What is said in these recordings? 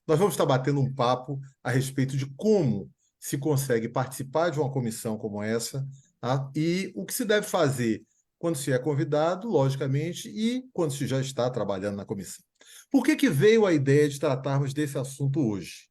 nós vamos estar batendo um papo a respeito de como se consegue participar de uma comissão como essa, tá? E o que se deve fazer quando se é convidado, logicamente, e quando se já está trabalhando na comissão. Por que que veio a ideia de tratarmos desse assunto hoje?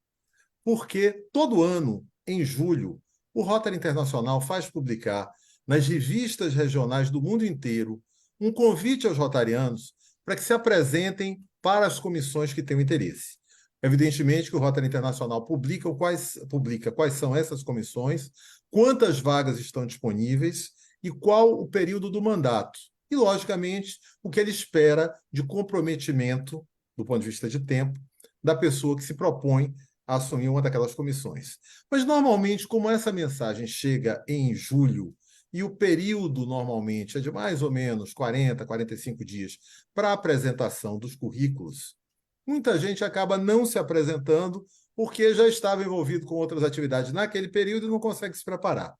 Porque todo ano, em julho, o Rotary Internacional faz publicar nas revistas regionais do mundo inteiro um convite aos rotarianos para que se apresentem para as comissões que tenham interesse. Evidentemente que o Rotary Internacional publica quais são essas comissões, quantas vagas estão disponíveis e qual o período do mandato. E, logicamente, o que ele espera de comprometimento, do ponto de vista de tempo, da pessoa que se propõe a assumir uma daquelas comissões. Mas, normalmente, como essa mensagem chega em julho, e o período, normalmente, é de mais ou menos 40, 45 dias para a apresentação dos currículos, muita gente acaba não se apresentando porque já estava envolvido com outras atividades naquele período e não consegue se preparar.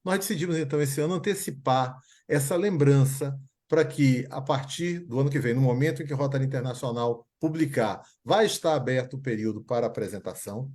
Nós decidimos, então, esse ano, antecipar essa lembrança para que, a partir do ano que vem, no momento em que a Rotary Internacional publicar, vai estar aberto o período para apresentação.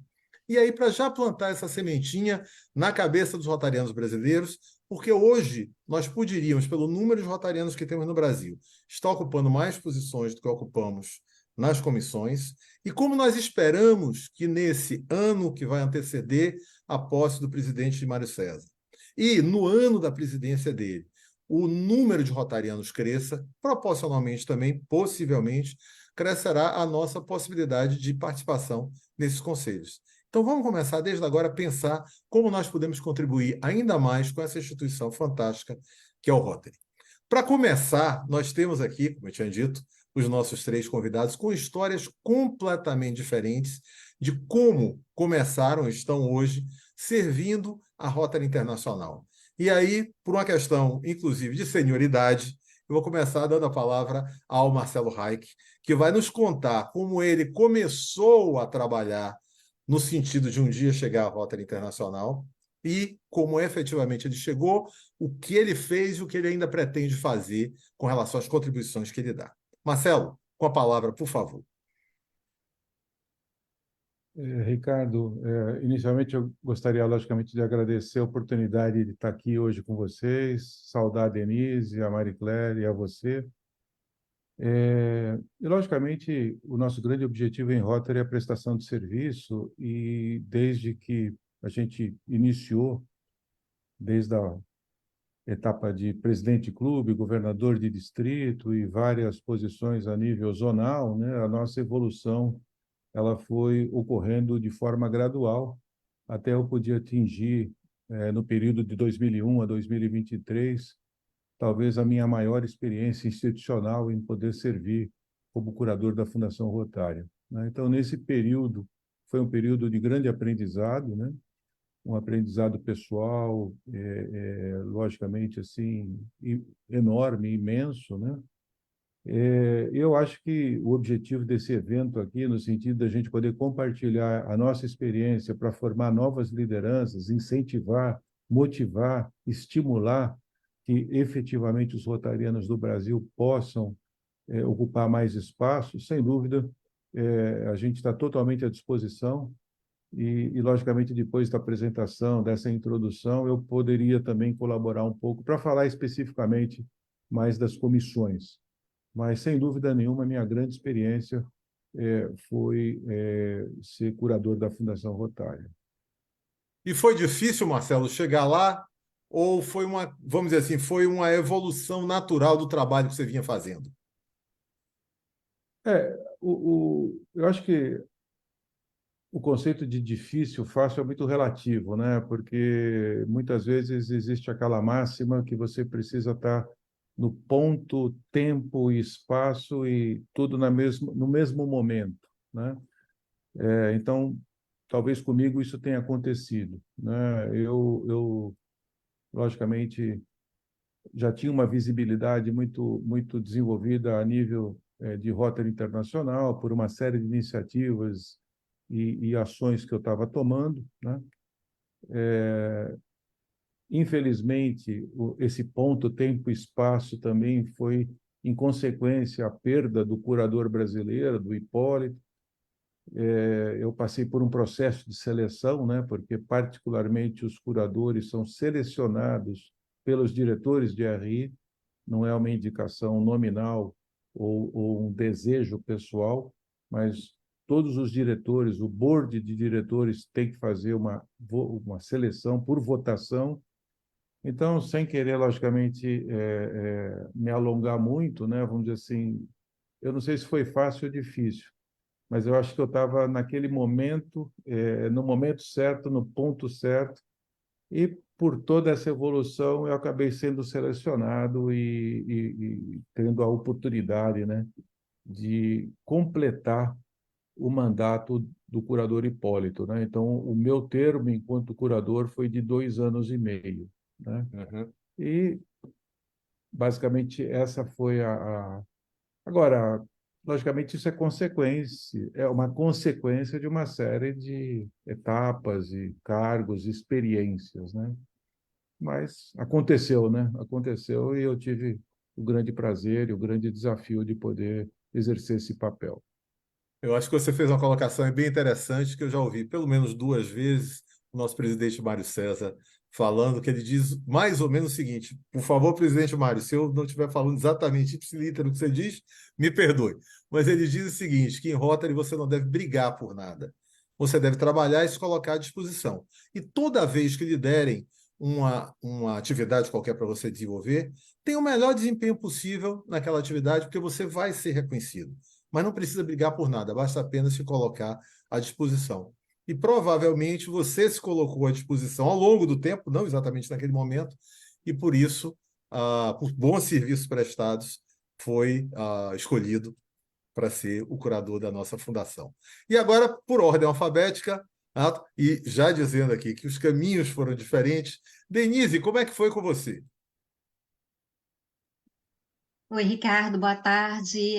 E aí, para já plantar essa sementinha na cabeça dos rotarianos brasileiros, porque hoje nós poderíamos, pelo número de rotarianos que temos no Brasil, estar ocupando mais posições do que ocupamos nas comissões, e como nós esperamos que nesse ano que vai anteceder a posse do presidente Mário César, e no ano da presidência dele, o número de rotarianos cresça, proporcionalmente também, possivelmente, crescerá a nossa possibilidade de participação nesses conselhos. Então, vamos começar desde agora a pensar como nós podemos contribuir ainda mais com essa instituição fantástica que é o Rotary. Para começar, nós temos aqui, como eu tinha dito, os nossos três convidados com histórias completamente diferentes de como começaram, estão hoje, servindo a Rotary Internacional. E aí, por uma questão, inclusive, de senioridade, eu vou começar dando a palavra ao Marcelo Reich, que vai nos contar como ele começou a trabalhar no sentido de um dia chegar à Rotary Internacional e como efetivamente ele chegou, o que ele fez e o que ele ainda pretende fazer com relação às contribuições que ele dá. Marcelo, com a palavra, por favor. Ricardo, inicialmente eu gostaria, logicamente, de agradecer a oportunidade de estar aqui hoje com vocês, saudar a Denise, a Marie Claire e a você. E, logicamente, o nosso grande objetivo em Rotary é a prestação de serviço e desde que a gente iniciou, desde a etapa de presidente de clube, governador de distrito e várias posições a nível zonal, né, a nossa evolução ela foi ocorrendo de forma gradual, até eu poder atingir, no período de 2001 a 2023, talvez a minha maior experiência institucional em poder servir como curador da Fundação Rotária, né? Então, nesse período, foi um período de grande aprendizado, né? Um aprendizado pessoal, logicamente, assim, enorme, imenso, né? Eu acho que o objetivo desse evento aqui, no sentido da gente poder compartilhar a nossa experiência para formar novas lideranças, incentivar, motivar, estimular que efetivamente os rotarianos do Brasil possam ocupar mais espaço, sem dúvida, a gente está totalmente à disposição logicamente, depois da apresentação, dessa introdução, eu poderia também colaborar um pouco para falar especificamente mais das comissões. Mas, sem dúvida nenhuma, a minha grande experiência foi ser curador da Fundação Rotária. E foi difícil, Marcelo, chegar lá? Ou foi uma, vamos dizer assim, foi uma evolução natural do trabalho que você vinha fazendo? Eu acho que o conceito de difícil, fácil é muito relativo, né? Porque muitas vezes existe aquela máxima que você precisa estar no ponto, tempo e espaço e tudo no mesmo momento, né? Então, talvez comigo isso tenha acontecido, né? Logicamente, já tinha uma visibilidade muito desenvolvida a nível de Rotary Internacional por uma série de iniciativas e ações que eu estava tomando, né? Infelizmente, esse ponto, tempo e espaço também foi, em consequência, a perda do curador brasileiro, do Hipólito, Eu passei por um processo de seleção, né, porque particularmente os curadores são selecionados pelos diretores de RI, não é uma indicação nominal ou um desejo pessoal, mas todos os diretores, o board de diretores tem que fazer uma seleção por votação. Então, sem querer, logicamente, me alongar muito, né, vamos dizer assim, eu não sei se foi fácil ou difícil, mas eu acho que eu estava naquele momento, no momento certo, no ponto certo, e por toda essa evolução eu acabei sendo selecionado e tendo a oportunidade, né, de completar o mandato do curador Hipólito, né? Então, o meu termo enquanto curador foi de 2 anos e meio, né? Uhum. E basicamente essa foi a... Agora, logicamente, isso é uma consequência de uma série de etapas e cargos, experiências, né? Mas aconteceu, né? Aconteceu e eu tive o grande prazer e o grande desafio de poder exercer esse papel. Eu acho que você fez uma colocação bem interessante que eu já ouvi pelo menos duas vezes o nosso presidente Mário César falando, que ele diz mais ou menos o seguinte: por favor, presidente Mário, se eu não estiver falando exatamente ipsiliter no que você diz, me perdoe. Mas ele diz o seguinte, que em Rotary você não deve brigar por nada. Você deve trabalhar e se colocar à disposição. E toda vez que lhe derem uma atividade qualquer para você desenvolver, tenha o melhor desempenho possível naquela atividade, porque você vai ser reconhecido, mas não precisa brigar por nada, basta apenas se colocar à disposição. E provavelmente você se colocou à disposição ao longo do tempo, não exatamente naquele momento, e por isso, por bons serviços prestados, foi escolhido para ser o curador da nossa fundação. E agora, por ordem alfabética, e já dizendo aqui que os caminhos foram diferentes, Denise, como é que foi com você? Oi, Ricardo, boa tarde.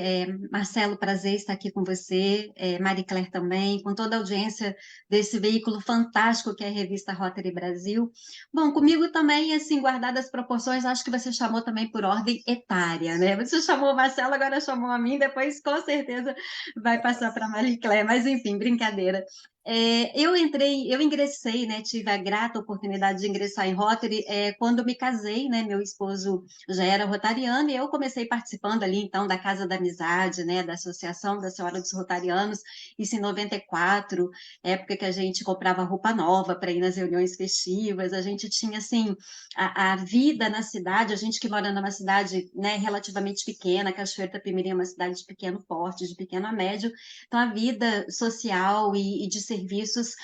Marcelo, prazer estar aqui com você. Marie Claire também, com toda a audiência desse veículo fantástico que é a revista Rotary Brasil. Bom, comigo também, assim, guardadas as proporções, acho que você chamou também por ordem etária, né? Você chamou o Marcelo, agora chamou a mim, depois com certeza vai passar para a Marie Claire, mas enfim, brincadeira. Eu ingressei, né? Tive a grata oportunidade de ingressar em Rotary quando me casei, né? Meu esposo já era rotariano e eu comecei participando ali, então, da Casa da Amizade, né? Da Associação da Senhora dos Rotarianos, isso em 94, época que a gente comprava roupa nova para ir nas reuniões festivas, a gente tinha, assim, a vida na cidade, a gente que mora numa cidade, né, relativamente pequena, Cachoeira da Itapemirim é uma cidade de pequeno porte, de pequeno a médio, então a vida social e de serviços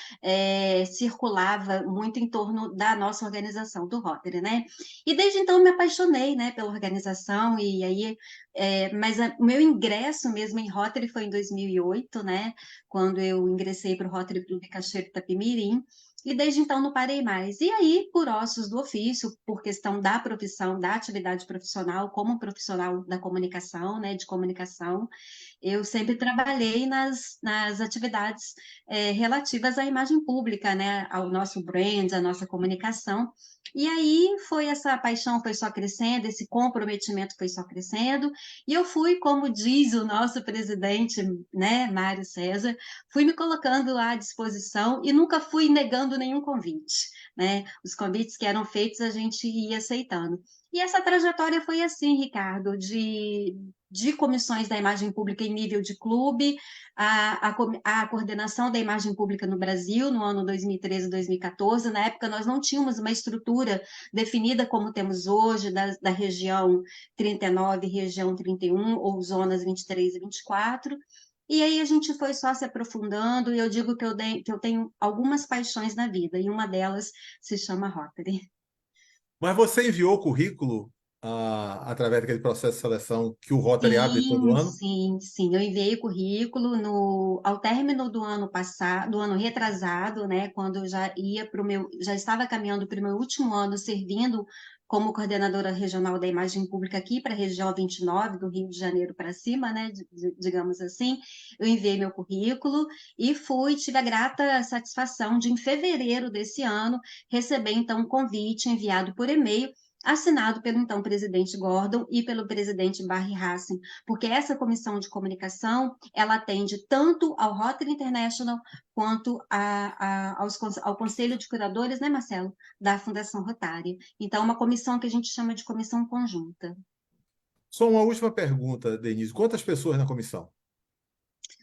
circulava muito em torno da nossa organização do Rotary, né? E desde então me apaixonei, né, pela organização e aí, o meu ingresso mesmo em Rotary foi em 2008, né, quando eu ingressei para o Rotary Clube Cachoeiro de Itapemirim. E desde então não parei mais. E aí, por ossos do ofício, por questão da profissão, da atividade profissional, como profissional da comunicação, né, de comunicação, eu sempre trabalhei nas atividades relativas à imagem pública, né, ao nosso brand, à nossa comunicação. E aí foi essa paixão foi só crescendo, esse comprometimento foi só crescendo, e eu fui, como diz o nosso presidente, né, Mário César, fui me colocando à disposição e nunca fui negando nenhum convite, né? Os convites que eram feitos a gente ia aceitando. E essa trajetória foi assim, Ricardo, de comissões da imagem pública em nível de clube, a coordenação da imagem pública no Brasil no ano 2013, 2014. Na época, nós não tínhamos uma estrutura definida como temos hoje, da região 39, região 31, ou zonas 23 e 24. E aí a gente foi só se aprofundando, e eu digo que eu tenho algumas paixões na vida, e uma delas se chama Rotary. Mas você enviou o currículo através daquele processo de seleção que o Rotary abre todo Sim, ano? sim, sim. Eu enviei o currículo ao término do ano passado, do ano retrasado, né, quando eu já estava caminhando para o meu último ano servindo como coordenadora regional da imagem pública aqui para a região 29 do Rio de Janeiro para cima, né, digamos assim. Eu enviei meu currículo e tive a grata satisfação de, em fevereiro desse ano, receber então um convite enviado por e-mail assinado pelo então presidente Gordon e pelo presidente Barry Hassan, porque essa comissão de comunicação, ela atende tanto ao Rotary International quanto ao Conselho de Curadores, né, Marcelo, da Fundação Rotária. Então, uma comissão que a gente chama de comissão conjunta. Só uma última pergunta, Denise. Quantas pessoas na comissão?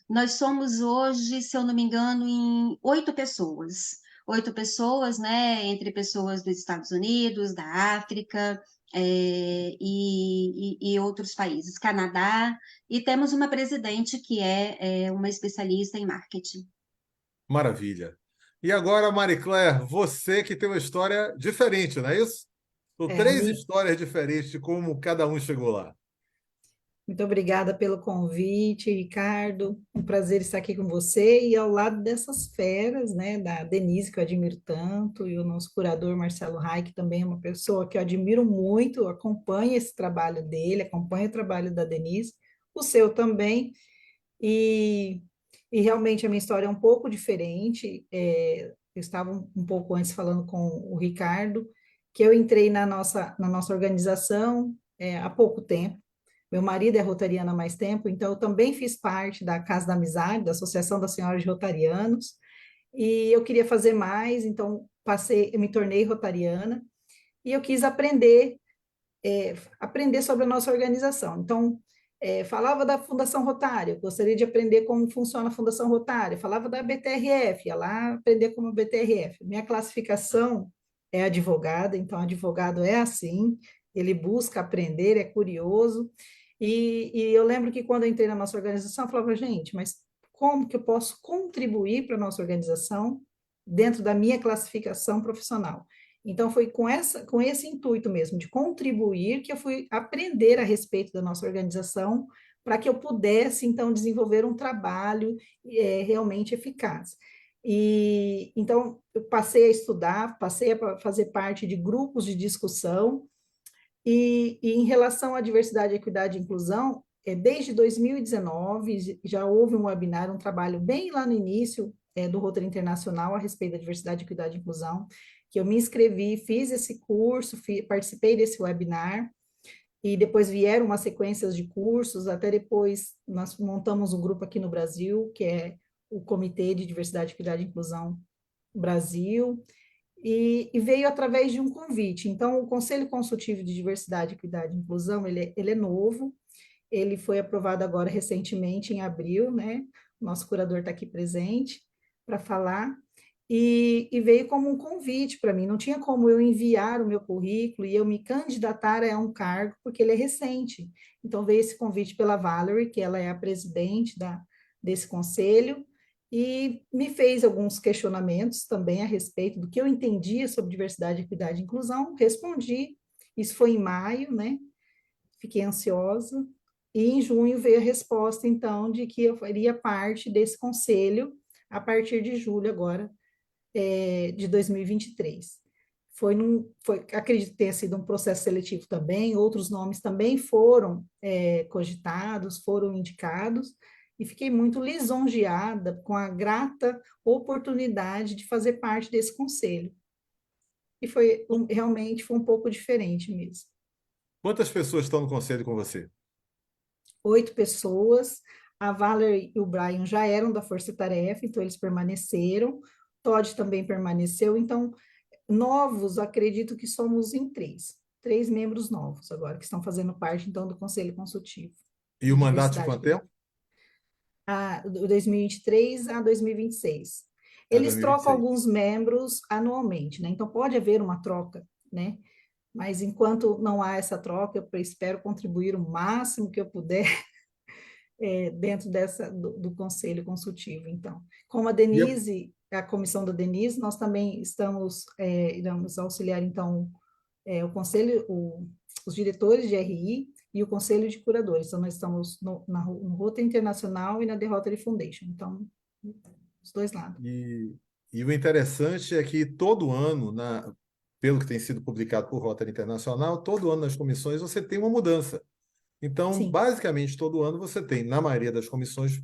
Nós somos hoje, se eu não me engano, em 8 pessoas. 8 pessoas, né, entre pessoas dos Estados Unidos, da África, e outros países, Canadá, e temos uma presidente que é uma especialista em marketing. Maravilha. E agora, Marie Claire, você que tem uma história diferente, não é isso? São É, a 3 histórias diferentes de como cada um chegou lá. Muito obrigada pelo convite, Ricardo. Um prazer estar aqui com você e ao lado dessas feras, né, da Denise, que eu admiro tanto, e o nosso curador Marcelo Rai, que também é uma pessoa que eu admiro muito, acompanha esse trabalho dele, acompanha o trabalho da Denise, o seu também, e, e realmente a minha história é um pouco diferente. Eu estava um pouco antes falando com o Ricardo, que eu entrei na nossa organização há pouco tempo. Meu marido é rotariano há mais tempo, então eu também fiz parte da Casa da Amizade, da Associação das Senhoras de Rotarianos, e eu queria fazer mais, então eu me tornei rotariana, e eu quis aprender sobre a nossa organização. Então, falava da Fundação Rotária, gostaria de aprender como funciona a Fundação Rotária, falava da BTRF, ia lá aprender como a BTRF. Minha classificação é advogada, então advogado é assim, ele busca aprender, é curioso, e eu lembro que quando eu entrei na nossa organização, eu falava, gente, mas como que eu posso contribuir para a nossa organização dentro da minha classificação profissional? Então, foi com esse intuito mesmo, de contribuir, que eu fui aprender a respeito da nossa organização, para que eu pudesse, então, desenvolver um trabalho realmente eficaz. E, então, eu passei a estudar, passei a fazer parte de grupos de discussão, e em relação à diversidade, equidade e inclusão, desde 2019 já houve um webinar, um trabalho bem lá no início do Rotary Internacional a respeito da diversidade, equidade e inclusão, que eu me inscrevi, fiz esse curso, participei desse webinar, e depois vieram umas sequências de cursos, até depois nós montamos um grupo aqui no Brasil, que é o Comitê de Diversidade, Equidade e Inclusão Brasil, e veio através de um convite. Então, o Conselho Consultivo de Diversidade, Equidade e Inclusão, ele é novo, ele foi aprovado agora recentemente, em abril, né? O nosso curador está aqui presente para falar, e veio como um convite para mim, não tinha como eu enviar o meu currículo e eu me candidatar a um cargo, porque ele é recente. Então, veio esse convite pela Valerie, que ela é a presidente desse conselho, e me fez alguns questionamentos também a respeito do que eu entendia sobre diversidade, equidade e inclusão, respondi, isso foi em maio, né? Fiquei ansiosa, e em junho veio a resposta, então, de que eu faria parte desse conselho a partir de julho agora, de 2023. Acredito que tenha sido um processo seletivo também, outros nomes também foram cogitados, foram indicados, e fiquei muito lisonjeada com a grata oportunidade de fazer parte desse conselho. E realmente foi um pouco diferente mesmo. Quantas pessoas estão no conselho com você? 8 pessoas, a Valerie e o Brian já eram da Força Tarefa, então eles permaneceram, Todd também permaneceu, então novos, acredito que somos em 3 membros novos agora, que estão fazendo parte, então, do Conselho Consultivo E o de mandato de Diversidade. quanto tempo? Do 2023 a 2026. É Eles trocam 2026. alguns membros anualmente, né? Então, pode haver uma troca, né? Mas enquanto não há essa troca, eu espero contribuir o máximo que eu puder dentro do Conselho Consultivo, então. Como a E a- Denise, a comissão da Denise, nós também iremos auxiliar, então, os diretores de RI e o Conselho de Curadores. Então, nós estamos no Rotary Internacional e na The Rotary Foundation. Então, os dois lados. e o interessante é que todo ano, pelo que tem sido publicado por Rotary Internacional, todo ano nas comissões você tem uma mudança. Então, Sim, basicamente, todo ano você tem, na maioria das comissões,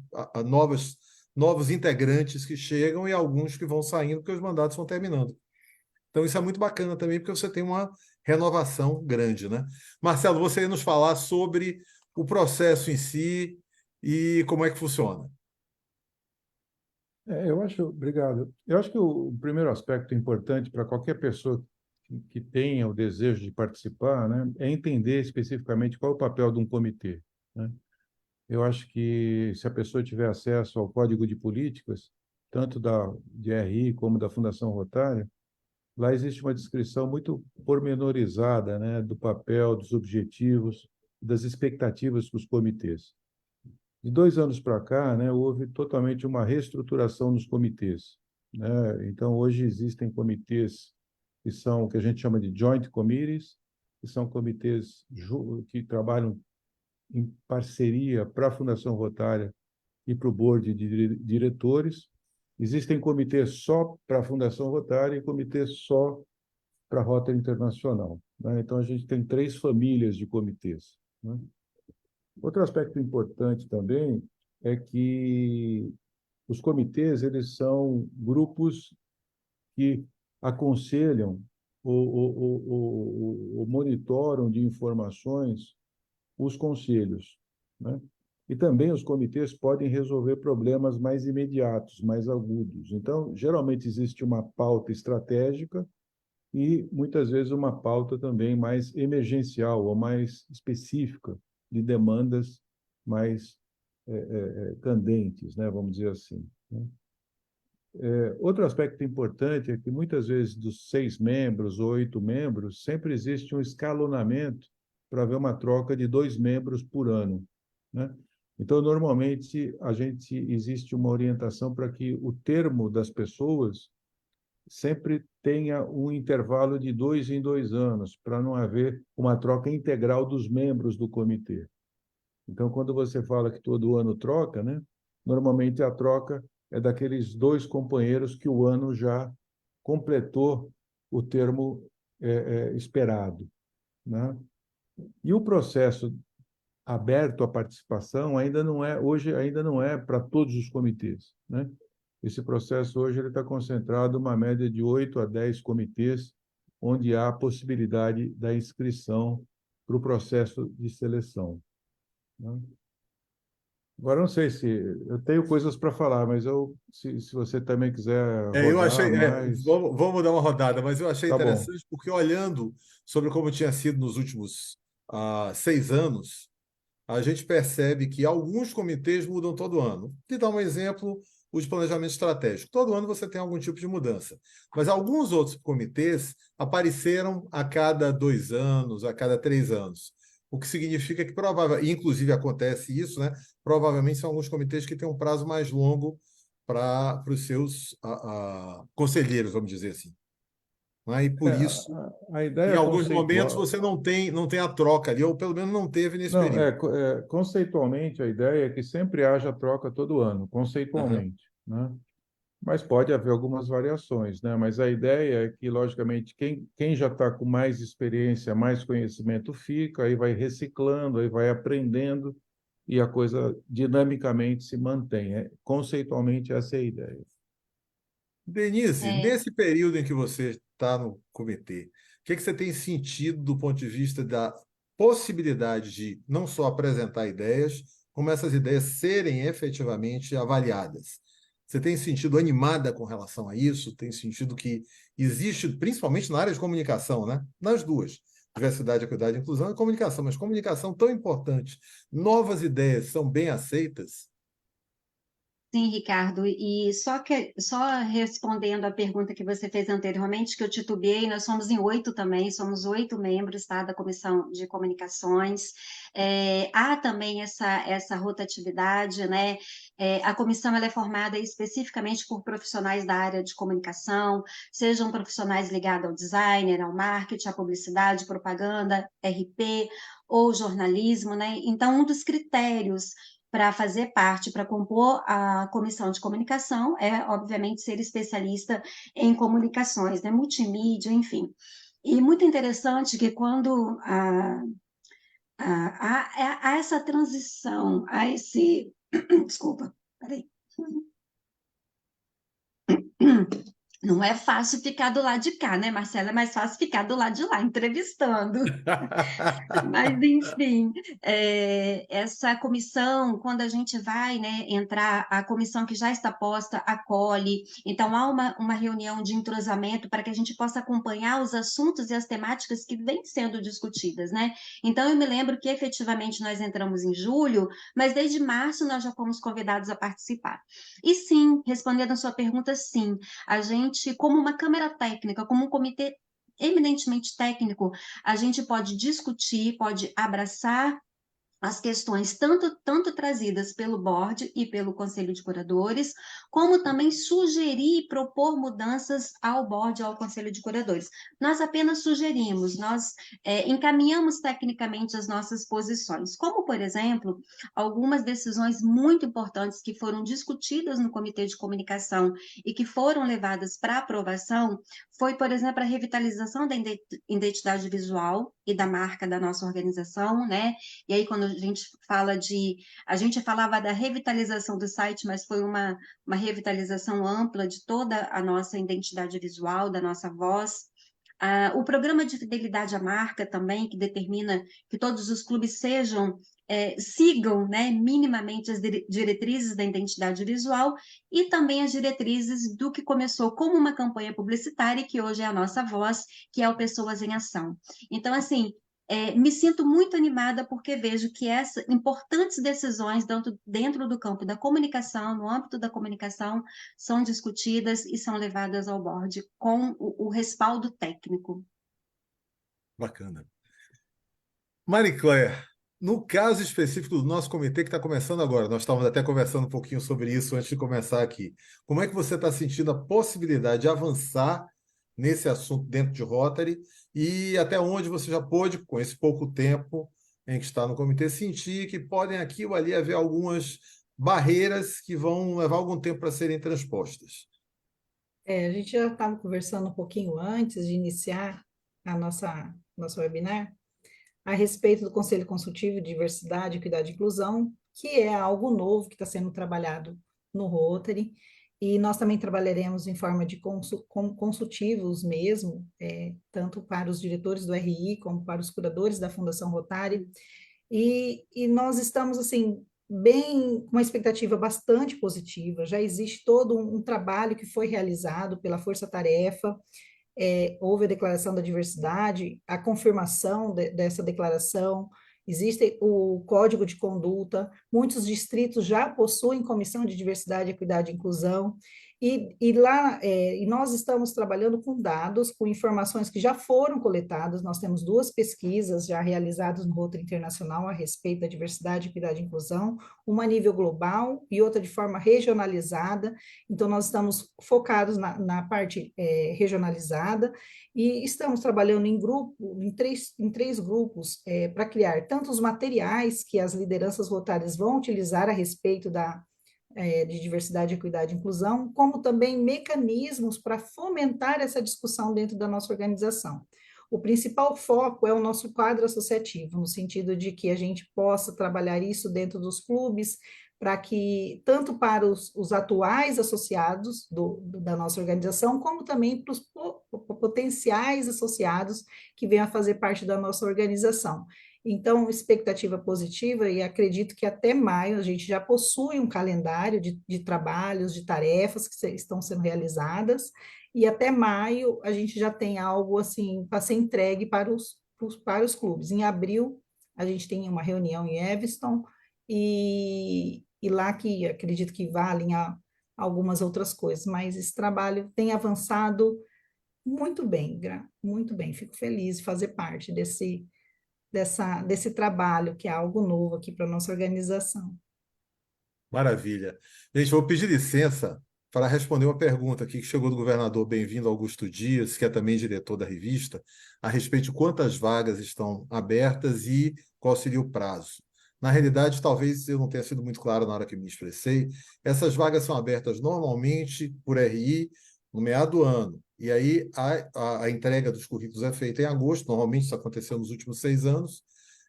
novos integrantes que chegam e alguns que vão saindo porque os mandatos vão terminando. Então, isso é muito bacana também, porque você tem uma renovação grande, né? Marcelo, você ia nos falar sobre o processo em si e como é que funciona. Obrigado. Eu acho que o primeiro aspecto importante para qualquer pessoa que tenha o desejo de participar, né, é entender especificamente qual é o papel de um comitê, né? Eu acho que se a pessoa tiver acesso ao Código de Políticas, tanto da DRI como da Fundação Rotária, lá existe uma descrição muito pormenorizada, né, do papel, dos objetivos, das expectativas dos comitês. De 2 anos para cá, né, houve totalmente uma reestruturação nos comitês, né? Então, hoje existem comitês que são o que a gente chama de joint committees, que são comitês que trabalham em parceria para a Fundação Rotária e para o board de diretores. Existem comitês só para a Fundação Rotária e comitês só para a Rota Internacional, né? Então, a gente tem 3 famílias de comitês, né? Outro aspecto importante também é que os comitês eles são grupos que aconselham ou monitoram de informações os conselhos, né? E também os comitês podem resolver problemas mais imediatos, mais agudos. Então, geralmente existe uma pauta estratégica e muitas vezes uma pauta também mais emergencial ou mais específica de demandas mais candentes, né? Vamos dizer assim, né? Outro aspecto importante é que muitas vezes dos 6 membros ou 8 membros sempre existe um escalonamento para haver uma troca de 2 membros por ano, né? Então, normalmente, existe uma orientação para que o termo das pessoas sempre tenha um intervalo de 2 em 2 anos, para não haver uma troca integral dos membros do comitê. Então, quando você fala que todo ano troca, né, normalmente a troca é daqueles 2 companheiros que o ano já completou o termo esperado, né? E o processo aberto à participação hoje ainda não é para todos os comitês, né? Esse processo hoje ele está concentrado uma média de 8 a 10 comitês, onde há a possibilidade da inscrição para o processo de seleção, né? Agora, não sei se eu tenho coisas para falar, mas se você também quiser Eu rodar achei, mais, vamos dar uma rodada, mas eu achei tá bom. interessante porque olhando sobre como tinha sido nos últimos 6 anos, a gente percebe que alguns comitês mudam todo ano. Vou dar um exemplo, o de planejamento estratégico. Todo ano você tem algum tipo de mudança. Mas alguns outros comitês apareceram a cada 2 anos, a cada 3 anos. O que significa que provavelmente, inclusive acontece isso, né? Provavelmente são alguns comitês que têm um prazo mais longo para os seus conselheiros, vamos dizer assim. Né? E por isso, A em ideia alguns momentos, conceitual, você não tem a troca ali, ou pelo menos não teve nesse não, período. conceitualmente a ideia é que sempre haja troca todo ano, Aham. conceitualmente, né? Mas pode haver algumas variações, né? Mas a ideia é que, logicamente, quem já está com mais experiência, mais conhecimento fica, aí vai reciclando, aí vai aprendendo e a coisa dinamicamente se mantém. Conceitualmente, essa é a ideia. Denise, É, nesse período em que você está no comitê, o que você tem sentido do ponto de vista da possibilidade de não só apresentar ideias, como essas ideias serem efetivamente avaliadas? Você tem sentido animada com relação a isso? Tem sentido que existe, principalmente na área de comunicação, né? Nas duas, diversidade, equidade, inclusão e comunicação, mas comunicação tão importante. Novas ideias são bem aceitas? sim, Ricardo, e só respondendo a pergunta que você fez anteriormente, que eu titubeei, nós somos em 8 também, somos 8 membros, tá, da Comissão de Comunicações. Há também essa rotatividade, né? A comissão ela é formada especificamente por profissionais da área de comunicação, sejam profissionais ligados ao designer, ao marketing, à publicidade, propaganda, RP ou jornalismo, né? Então, um dos critérios para fazer parte, para compor a comissão de comunicação, obviamente, ser especialista em comunicações, né, multimídia, enfim. E muito interessante que quando há essa transição, há esse. Desculpa, peraí. Não é fácil ficar do lado de cá, né, Marcela? É mais fácil ficar do lado de lá, entrevistando. Mas, enfim, essa comissão, quando a gente vai, né, entrar, a comissão que já está posta acolhe, então há uma reunião de entrosamento para que a gente possa acompanhar os assuntos e as temáticas que vêm sendo discutidas, né? Então, eu me lembro que efetivamente nós entramos em julho, mas desde março nós já fomos convidados a participar. E sim, respondendo a sua pergunta, sim, a gente, como uma câmara técnica, como um comitê eminentemente técnico, a gente pode discutir, pode abraçar as questões tanto trazidas pelo board e pelo conselho de curadores, como também sugerir e propor mudanças ao board e ao conselho de curadores. Nós apenas sugerimos, nós encaminhamos tecnicamente as nossas posições, como, por exemplo, algumas decisões muito importantes que foram discutidas no comitê de comunicação e que foram levadas para aprovação, foi, por exemplo, a revitalização da identidade visual e da marca da nossa organização, né? E aí, quando a gente fala de. A gente falava da revitalização do site, mas foi uma revitalização ampla de toda a nossa identidade visual, da nossa voz. O programa de fidelidade à marca também, que determina que todos os clubes sigam, né, minimamente as diretrizes da identidade visual e também as diretrizes do que começou como uma campanha publicitária e que hoje é a nossa voz, que é o Pessoas em Ação. Então, assim, me sinto muito animada porque vejo que essas importantes decisões dentro do campo da comunicação, no âmbito da comunicação, são discutidas e são levadas ao board com o respaldo técnico. Bacana. Marie Claire, no caso específico do nosso comitê que está começando agora, nós estávamos até conversando um pouquinho sobre isso antes de começar aqui. Como é que você está sentindo a possibilidade de avançar nesse assunto dentro de Rotary e até onde você já pôde, com esse pouco tempo em que está no comitê, sentir que podem aqui ou ali haver algumas barreiras que vão levar algum tempo para serem transpostas? A gente já estava conversando um pouquinho antes de iniciar a nosso webinar a respeito do Conselho Consultivo de Diversidade, Equidade e Inclusão, que é algo novo que está sendo trabalhado no Rotary, e nós também trabalharemos em forma de consultivos mesmo, tanto para os diretores do RI, como para os curadores da Fundação Rotary, e nós estamos, assim, bem, com uma expectativa bastante positiva, já existe todo um trabalho que foi realizado pela Força Tarefa, houve a declaração da diversidade, a confirmação dessa declaração, existe o código de conduta, muitos distritos já possuem comissão de diversidade, equidade e inclusão, e nós estamos trabalhando com dados, com informações que já foram coletadas, nós temos 2 pesquisas já realizadas no Rotary Internacional a respeito da diversidade, equidade e inclusão, uma a nível global e outra de forma regionalizada, então nós estamos focados na parte regionalizada, e estamos trabalhando em três grupos, para criar tanto os materiais que as lideranças rotárias vão utilizar a respeito de diversidade, equidade e inclusão, como também mecanismos para fomentar essa discussão dentro da nossa organização. O principal foco é o nosso quadro associativo, no sentido de que a gente possa trabalhar isso dentro dos clubes, para que, tanto para os atuais associados da nossa organização, como também para os potenciais associados que venham a fazer parte da nossa organização. Então, expectativa positiva, e acredito que até maio a gente já possui um calendário de trabalhos, de tarefas que estão sendo realizadas, e até maio a gente já tem algo assim para ser entregue para os clubes. Em abril, a gente tem uma reunião em Evanston, e lá que acredito que vai alinhar algumas outras coisas, mas esse trabalho tem avançado muito bem, muito bem. Fico feliz de fazer parte desse trabalho, que é algo novo aqui para a nossa organização. Maravilha. Gente, vou pedir licença para responder uma pergunta aqui que chegou do governador Bem-vindo Augusto Dias, que é também diretor da revista, a respeito de quantas vagas estão abertas e qual seria o prazo. Na realidade, talvez eu não tenha sido muito claro na hora que me expressei, essas vagas são abertas normalmente por RI no meado do ano, e aí a entrega dos currículos é feita em agosto, normalmente isso aconteceu nos últimos 6 anos,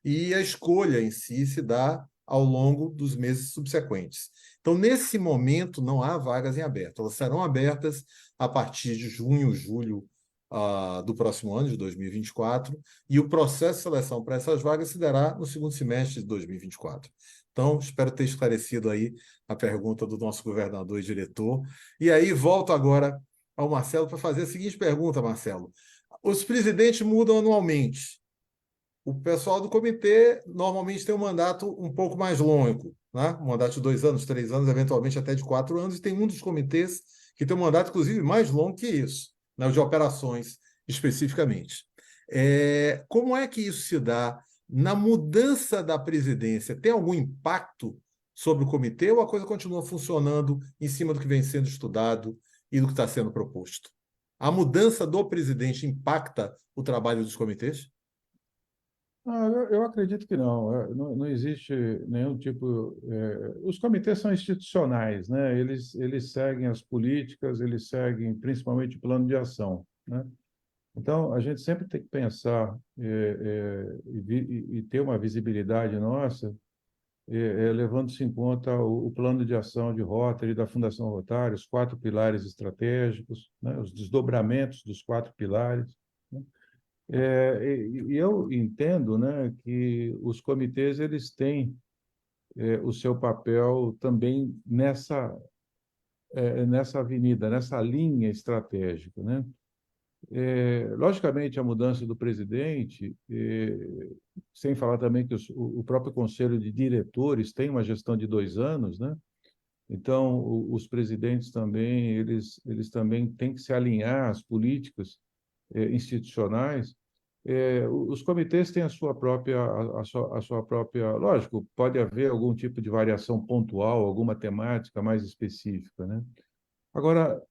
e a escolha em si se dá ao longo dos meses subsequentes. Então, nesse momento, não há vagas em aberto. Elas serão abertas a partir de junho, julho do próximo ano, de 2024, e o processo de seleção para essas vagas se dará no segundo semestre de 2024. Então, espero ter esclarecido aí a pergunta do nosso governador e diretor. E aí, volto agora ao Marcelo para fazer a seguinte pergunta, Marcelo. Os presidentes mudam anualmente. O pessoal do comitê normalmente tem um mandato um pouco mais longo, né? Um mandato de 2 anos, 3 anos, eventualmente até de 4 anos, e tem um dos comitês que tem um mandato, inclusive, mais longo que isso, né? O de operações especificamente. Como é que isso se dá na mudança da presidência? Tem algum impacto sobre o comitê ou a coisa continua funcionando em cima do que vem sendo estudado e do que está sendo proposto? A mudança do presidente impacta o trabalho dos comitês? Eu acredito que não. Não existe nenhum tipo. Os comitês são institucionais, né? Eles seguem as políticas, eles seguem principalmente o plano de ação, né? Então, a gente sempre tem que pensar e ter uma visibilidade nossa, levando-se em conta o plano de ação de Rotary, da Fundação Rotary, os 4 pilares estratégicos, né? Os desdobramentos dos 4 pilares, né? E eu entendo, né, que os comitês eles têm o seu papel também nessa avenida, nessa linha estratégica, né? Logicamente, a mudança do presidente, sem falar também que o próprio conselho de diretores tem uma gestão de 2 anos, né? Então, os presidentes também, eles também têm que se alinhar às políticas institucionais. Os comitês têm a sua própria, a sua própria, lógico, pode haver algum tipo de variação pontual, alguma temática mais específica, né? Agora,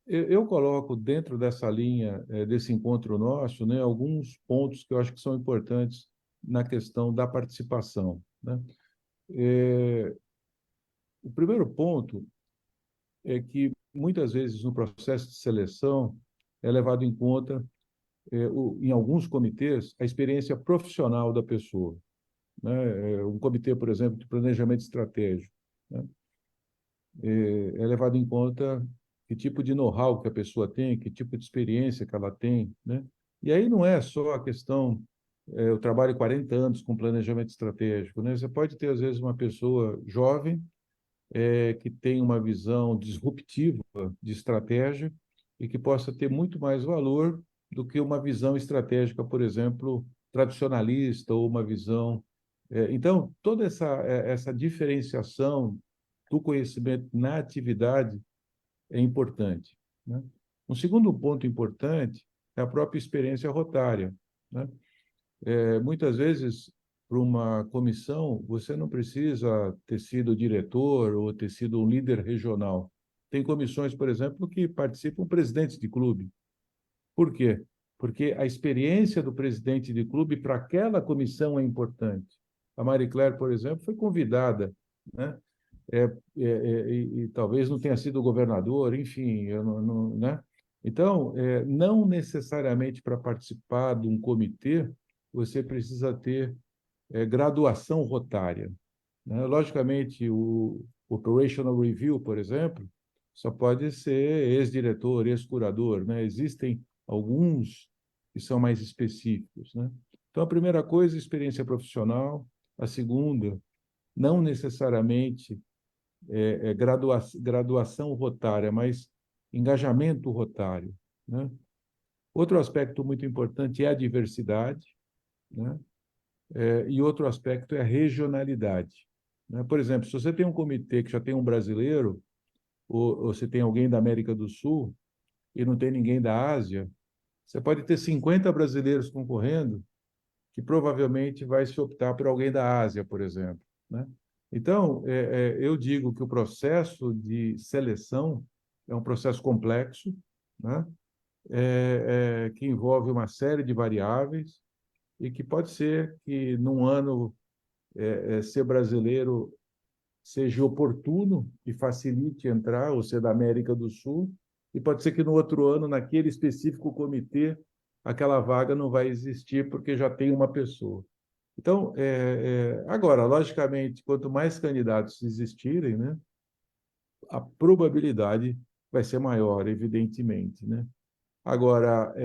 eu coloco dentro dessa linha, desse encontro nosso, né, alguns pontos que eu acho que são importantes na questão da participação, né? O primeiro ponto é que, muitas vezes, no processo de seleção, é levado em conta, em alguns comitês, a experiência profissional da pessoa, né? Um comitê, por exemplo, de planejamento estratégico, né? É levado em conta que tipo de know-how que a pessoa tem, que tipo de experiência que ela tem, né? E aí não é só a questão, eu trabalho 40 anos com planejamento estratégico, né? Você pode ter, às vezes, uma pessoa jovem, que tem uma visão disruptiva de estratégia e que possa ter muito mais valor do que uma visão estratégica, por exemplo, tradicionalista ou uma visão. Então, toda essa diferenciação do conhecimento na atividade é importante, né? Um segundo ponto importante é a própria experiência rotária, né? Muitas vezes, para uma comissão, você não precisa ter sido diretor ou ter sido um líder regional. Tem comissões, por exemplo, que participam presidentes de clube. Por quê? Porque a experiência do presidente de clube para aquela comissão é importante. A Marie Claire, por exemplo, foi convidada, né? E talvez não tenha sido o governador, enfim, eu não, né? Então, não necessariamente para participar de um comitê, você precisa ter graduação rotária, né? Logicamente, o Operational Review, por exemplo, só pode ser ex-diretor, ex-curador, né? Existem alguns que são mais específicos, né? Então, a primeira coisa, experiência profissional. A segunda, não necessariamente graduação rotária, mas engajamento rotário, né? Outro aspecto muito importante é a diversidade, né? E outro aspecto é a regionalidade, né? Por exemplo, se você tem um comitê que já tem um brasileiro, ou você tem alguém da América do Sul e não tem ninguém da Ásia, você pode ter 50 brasileiros concorrendo, que provavelmente vai se optar por alguém da Ásia, por exemplo, né? Então, eu digo que o processo de seleção é um processo complexo, né? Que envolve uma série de variáveis e que pode ser que, num ano, ser brasileiro seja oportuno e facilite entrar, ou ser da América do Sul, e pode ser que no outro ano, naquele específico comitê, aquela vaga não vai existir porque já tem uma pessoa. Então, agora, logicamente, quanto mais candidatos existirem, né, a probabilidade vai ser maior, evidentemente, né? Agora,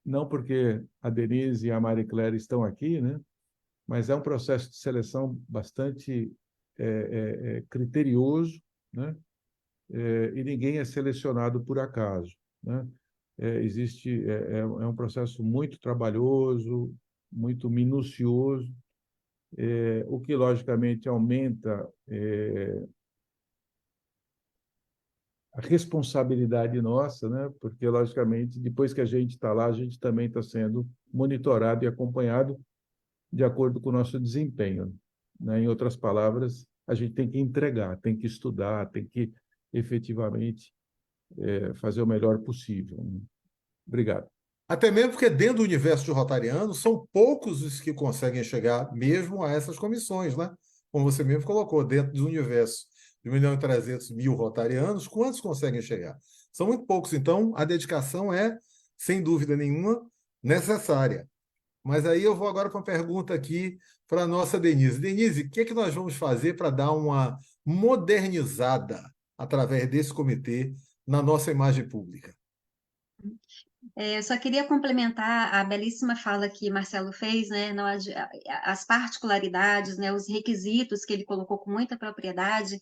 não porque a Denise e a Marie Claire estão aqui, né? Mas é um processo de seleção bastante criterioso, né? E ninguém é selecionado por acaso, né? É um processo muito trabalhoso, muito minucioso, o que logicamente aumenta a responsabilidade nossa, né? Porque logicamente depois que a gente está lá, a gente também está sendo monitorado e acompanhado de acordo com o nosso desempenho, né? Em outras palavras, a gente tem que entregar, tem que estudar, tem que efetivamente fazer o melhor possível, né? Obrigado. Até mesmo porque dentro do universo de rotarianos são poucos os que conseguem chegar mesmo a essas comissões, né? Como você mesmo colocou, dentro do universo de 1.300.000 rotarianos, quantos conseguem chegar? São muito poucos, então a dedicação é, sem dúvida nenhuma, necessária. Mas aí eu vou agora para uma pergunta aqui para a nossa Denise. Denise, o que é que nós vamos fazer para dar uma modernizada através desse comitê na nossa imagem pública? Eu só queria complementar a belíssima fala que Marcelo fez, né, as particularidades, né, os requisitos que ele colocou com muita propriedade.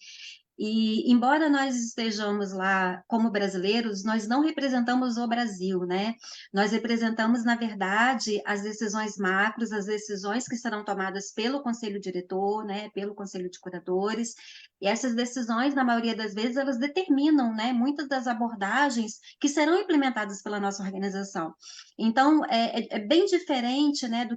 E, embora nós estejamos lá como brasileiros, nós não representamos o Brasil, né? Nós representamos, na verdade, as decisões macros, as decisões que serão tomadas pelo conselho diretor, né, pelo conselho de curadores, e essas decisões, na maioria das vezes, elas determinam, né, muitas das abordagens que serão implementadas pela nossa organização. Então, é bem diferente, né,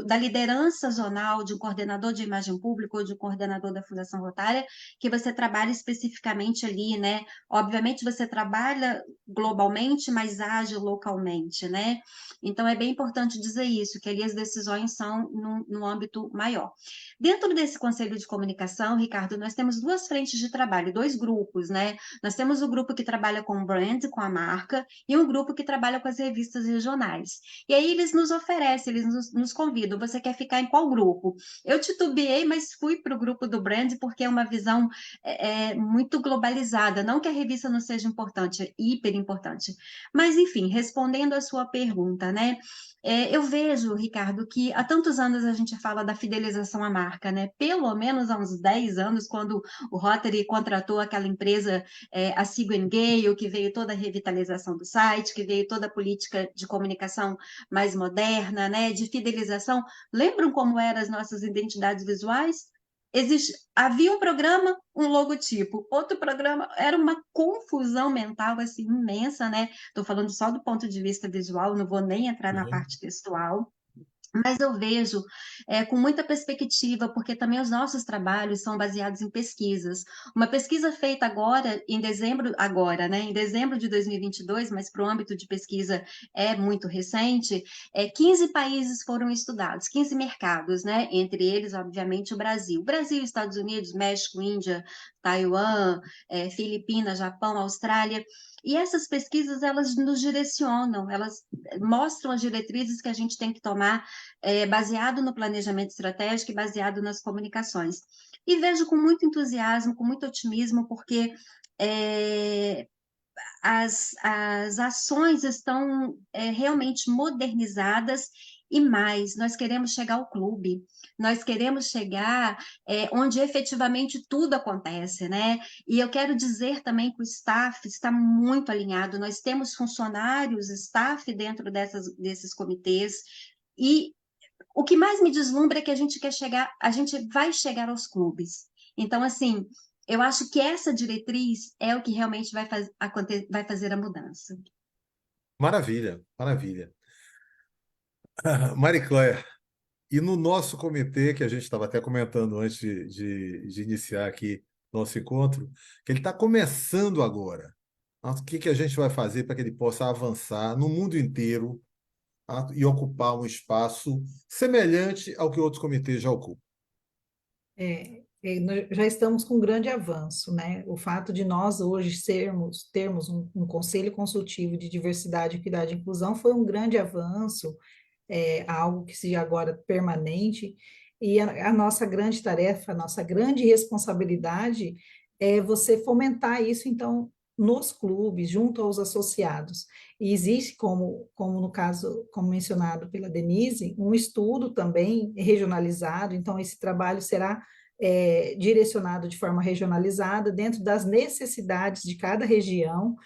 da liderança zonal de um coordenador de imagem pública ou de um coordenador da Fundação Rotária, que você trabalha especificamente ali, né? Obviamente você trabalha globalmente, mas age localmente, né? Então é bem importante dizer isso, que ali as decisões são no âmbito maior. Dentro desse conselho de comunicação, Ricardo, nós temos duas frentes de trabalho, dois grupos, né? Nós temos o grupo que trabalha com o brand, com a marca, e um grupo que trabalha com as revistas regionais. E aí eles nos oferecem, eles nos convidam, você quer ficar em qual grupo? Eu titubeei, mas fui para o grupo do brand porque é uma visão muito globalizada. Não que a revista não seja importante, é hiper importante. Mas, enfim, respondendo a sua pergunta, né? Eu vejo, Ricardo, que há tantos anos a gente fala da fidelização à marca, né? Pelo menos há uns 10 anos, quando o Rotary contratou aquela empresa, a Sigo Gale, que veio toda a revitalização do site, que veio toda a política de comunicação mais moderna, né? De fidelização. Lembram como eram as nossas identidades visuais? Havia um programa, um logotipo, outro programa, era uma confusão mental assim imensa, né? Estou falando só do ponto de vista visual, não vou nem entrar na Uhum. parte textual. Mas eu vejo com muita perspectiva, porque também os nossos trabalhos são baseados em pesquisas. Uma pesquisa feita agora, né, em dezembro de 2022, mas para o âmbito de pesquisa é muito recente, 15 países foram estudados, 15 mercados, né, entre eles, obviamente, o Brasil. Brasil, Estados Unidos, México, Índia, Taiwan, Filipinas, Japão, Austrália. E essas pesquisas, elas nos direcionam, elas mostram as diretrizes que a gente tem que tomar baseado no planejamento estratégico e baseado nas comunicações. E vejo com muito entusiasmo, com muito otimismo, porque as ações estão realmente modernizadas e mais, nós queremos chegar ao clube, nós queremos chegar onde efetivamente tudo acontece, né? E eu quero dizer também que o staff está muito alinhado, nós temos funcionários, staff dentro desses comitês, e o que mais me deslumbra é que a gente quer chegar, a gente vai chegar aos clubes. Então, assim, eu acho que essa diretriz é o que realmente vai fazer a mudança. Maravilha, maravilha. Marie Claire, e no nosso comitê, que a gente estava até comentando antes de iniciar aqui nosso encontro, que ele está começando agora. O que que a gente vai fazer para que ele possa avançar no mundo inteiro, e ocupar um espaço semelhante ao que outros comitês já ocupam? Nós já estamos com um grande avanço, né? O fato de nós hoje termos um conselho consultivo de diversidade, equidade e inclusão foi um grande avanço, algo que seja agora permanente, e a nossa grande tarefa, a nossa grande responsabilidade é você fomentar isso, então, nos clubes, junto aos associados. E existe, como no caso, como mencionado pela Denise, um estudo também regionalizado, então esse trabalho será direcionado de forma regionalizada, dentro das necessidades de cada região,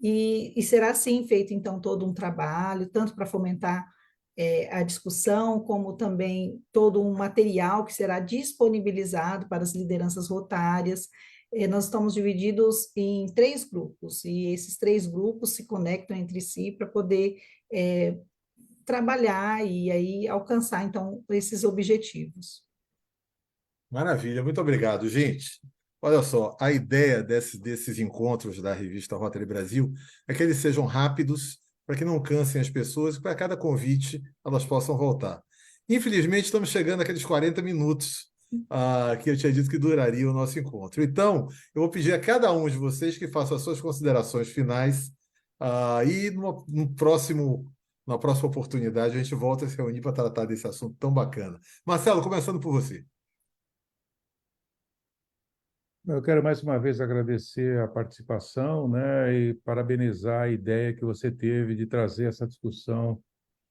e será sim feito, então, todo um trabalho, tanto para fomentar a discussão, como também todo um material que será disponibilizado para as lideranças rotárias. Nós estamos divididos em 3 grupos, e esses 3 grupos se conectam entre si para poder trabalhar e aí alcançar, então, esses objetivos. Maravilha, muito obrigado, gente. Olha só, a ideia desses encontros da revista Rotary Brasil é que eles sejam rápidos, para que não cansem as pessoas e para cada convite elas possam voltar. Infelizmente, estamos chegando àqueles 40 minutos que eu tinha dito que duraria o nosso encontro. Então, eu vou pedir a cada um de vocês que façam as suas considerações finais e na próxima oportunidade a gente volta a se reunir para tratar desse assunto tão bacana. Marcelo, começando por você. Eu quero mais uma vez agradecer a participação, né, e parabenizar a ideia que você teve de trazer essa discussão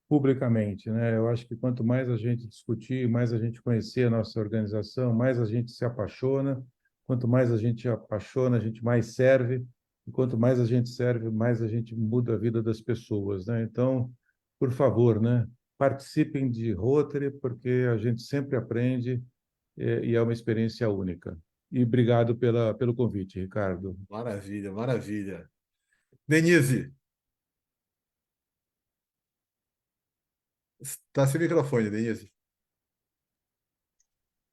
publicamente, né? Eu acho que quanto mais a gente discutir, mais a gente conhecer a nossa organização, mais a gente se apaixona. Quanto mais a gente apaixona, a gente mais serve. E quanto mais a gente serve, mais a gente muda a vida das pessoas, né? Então, por favor, né, participem de Rotary, porque a gente sempre aprende e é uma experiência única. E obrigado pelo convite, Ricardo. Maravilha, maravilha. Denise, está sem microfone, Denise.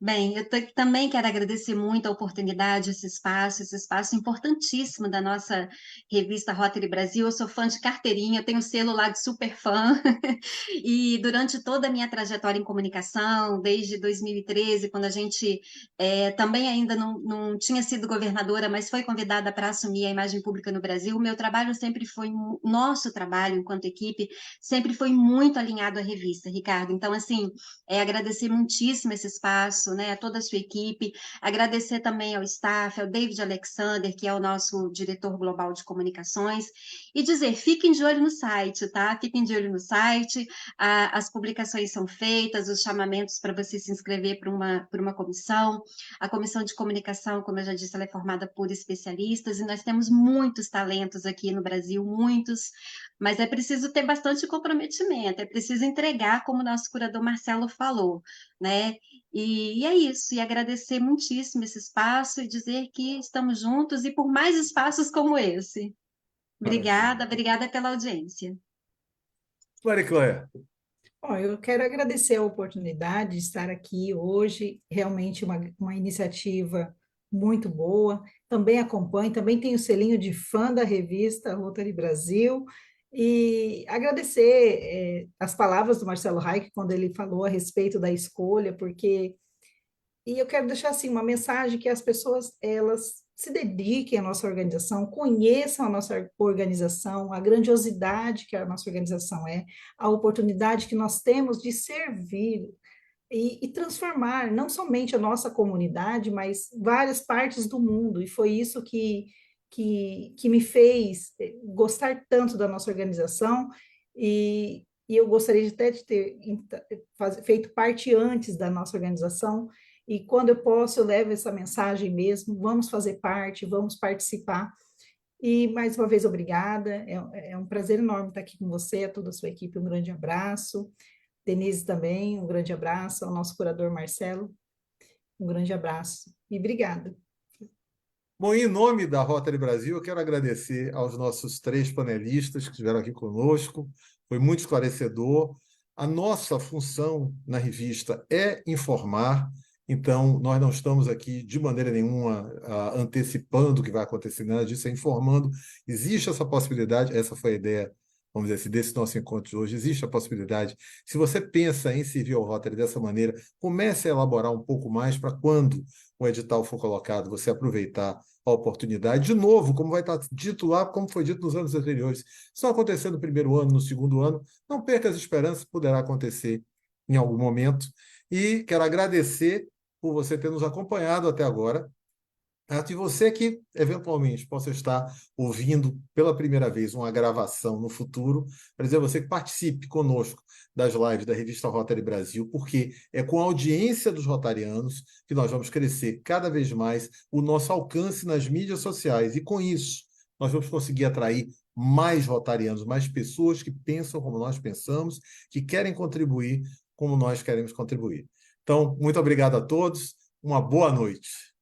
Bem, também quero agradecer muito a oportunidade, esse espaço importantíssimo da nossa revista Rotary Brasil. Eu sou fã de carteirinha, tenho selo lá de super fã, e durante toda a minha trajetória em comunicação, desde 2013, quando a gente também ainda não tinha sido governadora, mas foi convidada para assumir a imagem pública no Brasil, o meu trabalho sempre foi, nosso trabalho enquanto equipe, sempre foi muito alinhado à revista, Ricardo. Então, assim, agradecer muitíssimo esse espaço, né, a toda a sua equipe, agradecer também ao staff, ao David Alexander, que é o nosso diretor global de comunicações, e dizer, fiquem de olho no site, tá? Fiquem de olho no site, as publicações são feitas, os chamamentos para você se inscrever por uma comissão, a comissão de comunicação, como eu já disse, ela é formada por especialistas, e nós temos muitos talentos aqui no Brasil, muitos, mas é preciso ter bastante comprometimento, é preciso entregar, como o nosso curador Marcelo falou, né? E é isso, e agradecer muitíssimo esse espaço e dizer que estamos juntos e por mais espaços como esse. Maravilha. Obrigada, obrigada pela audiência. Maria Cléia. Bom, eu quero agradecer a oportunidade de estar aqui hoje, realmente uma iniciativa muito boa. Também acompanho, também tenho o selinho de fã da revista Rotary Brasil, e agradecer as palavras do Marcelo Reich quando ele falou a respeito da escolha, porque e eu quero deixar assim uma mensagem que as pessoas elas se dediquem à nossa organização, conheçam a nossa organização, a grandiosidade que a nossa organização é, a oportunidade que nós temos de servir e transformar não somente a nossa comunidade, mas várias partes do mundo. E foi isso que me fez gostar tanto da nossa organização, e eu gostaria de até de ter feito parte antes da nossa organização, e quando eu posso, eu levo essa mensagem mesmo, vamos fazer parte, vamos participar. E mais uma vez, obrigada, é um prazer enorme estar aqui com você, a toda a sua equipe, um grande abraço. Denise também, um grande abraço, ao nosso curador Marcelo, um grande abraço e obrigada. Bom, em nome da Rotary Brasil, eu quero agradecer aos nossos 3 panelistas que estiveram aqui conosco, foi muito esclarecedor. A nossa função na revista é informar, então nós não estamos aqui de maneira nenhuma antecipando o que vai acontecer, nada disso, é informando. Existe essa possibilidade, essa foi a ideia, vamos dizer assim, desse nosso encontro de hoje, existe a possibilidade. Se você pensa em servir ao Rotary dessa maneira, comece a elaborar um pouco mais para quando o edital for colocado, você aproveitar a oportunidade. De novo, como vai estar dito lá, como foi dito nos anos anteriores, se não acontecer no primeiro ano, no segundo ano, não perca as esperanças, poderá acontecer em algum momento. E quero agradecer por você ter nos acompanhado até agora. E você que, eventualmente, possa estar ouvindo pela primeira vez uma gravação no futuro, para dizer a você que participe conosco das lives da revista Rotary Brasil, porque é com a audiência dos rotarianos que nós vamos crescer cada vez mais o nosso alcance nas mídias sociais. E com isso, nós vamos conseguir atrair mais rotarianos, mais pessoas que pensam como nós pensamos, que querem contribuir como nós queremos contribuir. Então, muito obrigado a todos, uma boa noite.